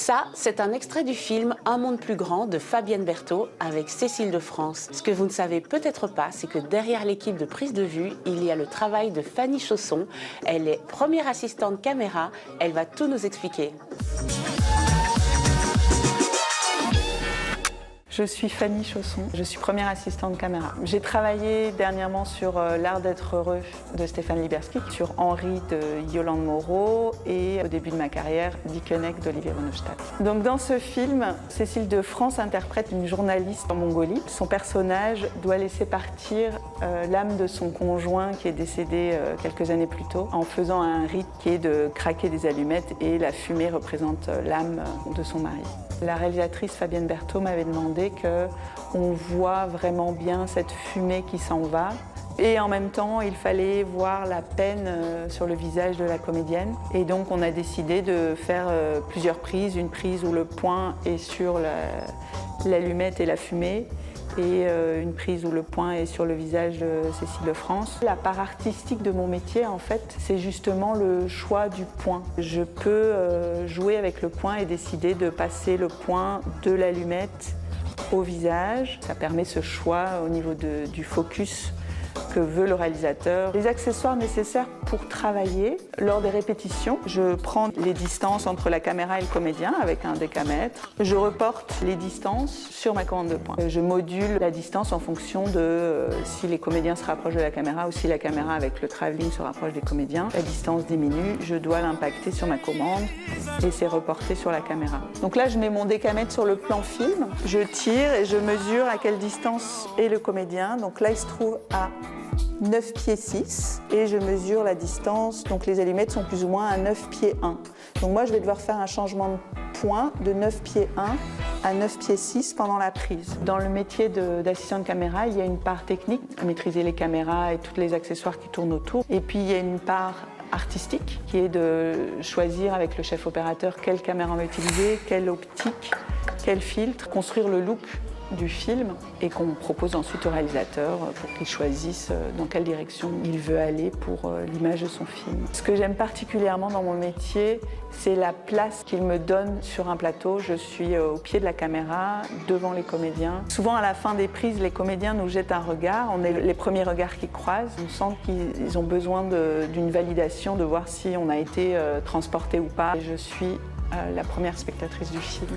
Ça, c'est un extrait du film Un monde plus grand de Fabienne Berthaud avec Cécile de France. Ce que vous ne savez peut-être pas, c'est que derrière l'équipe de prise de vue, il y a le travail de Fanny Chausson. Elle est première assistante caméra, elle va tout nous expliquer. Je suis Fanny Chausson, je suis première assistante caméra. J'ai travaillé dernièrement sur L'Art d'être heureux de Stéphane Liberski, sur Henri de Yolande Moreau et au début de ma carrière, Dickeneck d'Olivier von Neustadt. Donc dans ce film, Cécile de France interprète une journaliste en Mongolie. Son personnage doit laisser partir l'âme de son conjoint qui est décédé quelques années plus tôt en faisant un rite qui est de craquer des allumettes et la fumée représente l'âme de son mari. La réalisatrice Fabienne Berthaud m'avait demandé qu'on voit vraiment bien cette fumée qui s'en va. Et en même temps, il fallait voir la peine sur le visage de la comédienne. Et donc, on a décidé de faire plusieurs prises. Une prise où le point est sur l'allumette et la fumée. Et une prise où le point est sur le visage de Cécile de France. La part artistique de mon métier, en fait, c'est justement le choix du point. Je peux jouer avec le point et décider de passer le point de l'allumette au visage. Ça permet ce choix au niveau du focus que veut le réalisateur. Les accessoires nécessaires pour travailler, lors des répétitions, je prends les distances entre la caméra et le comédien avec un décamètre. Je reporte les distances sur ma commande de point. Je module la distance en fonction de si les comédiens se rapprochent de la caméra ou si la caméra avec le travelling se rapproche des comédiens. La distance diminue, je dois l'impacter sur ma commande et c'est reporté sur la caméra. Donc là, je mets mon décamètre sur le plan film, je tire et je mesure à quelle distance est le comédien. Donc là, il se trouve à 9 pieds 6 et je mesure la distance, donc les allumettes sont plus ou moins à 9 pieds 1. Donc moi je vais devoir faire un changement de point de 9 pieds 1 à 9 pieds 6 pendant la prise. Dans le métier d'assistant de caméra, il y a une part technique, à maîtriser les caméras et tous les accessoires qui tournent autour. Et puis il y a une part artistique qui est de choisir avec le chef opérateur quelle caméra on va utiliser, quelle optique, quel filtre, construire le look du film et qu'on propose ensuite au réalisateur pour qu'il choisisse dans quelle direction il veut aller pour l'image de son film. Ce que j'aime particulièrement dans mon métier, c'est la place qu'il me donne sur un plateau. Je suis au pied de la caméra, devant les comédiens. Souvent à la fin des prises, les comédiens nous jettent un regard. On est les premiers regards qui croisent. On sent qu'ils ont besoin d'une validation, de voir si on a été transporté ou pas. Et je suis la première spectatrice du film.